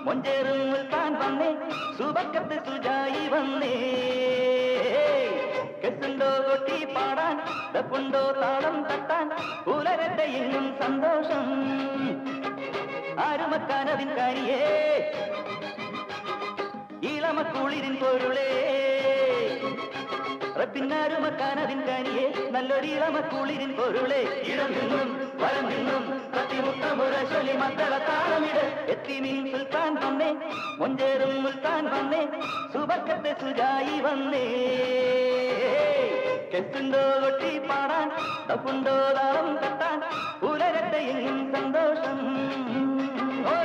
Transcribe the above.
മൊഞ്ചേറും മുൽത്താൻ വന്നേ സുബക്കത്ത് സുജായി വന്നേ കെട്ടുണ്ടോ കൊട്ടി പാടാൻ ഡപ്പുണ്ടോ താളം തട്ടാൻ പുലരട്ടെ എങ്ങും സന്തോഷം ആരുമക്കാനതിൻ കാരിയേ ഇളമക്കുളിരിൻ പൊരുളേ റബ്ബിനാരുമക്കാനതിൻ കാരിയേ നല്ലൊരു ഇളമക്കുളിരിൻ പൊരുളേ ഇടം നിന്നും വലം നിന്നും തട്ടിമുട്ടമുറ ചൊല്ലി മക്കള താളമിട് എത്തിമീൻ സുൽത്താൻ വന്നേ മൊഞ്ചേറും മുൽത്താൻ വന്നേ സുബക്കത്തെ സുജായി വന്നേ കെട്ടുണ്ടോ കൊട്ടി പാടാൻ ഡപ്പുണ്ടോ താളം തട്ടാൻ പുലരട്ടെ എങ്ങും സന്തോഷം ഓ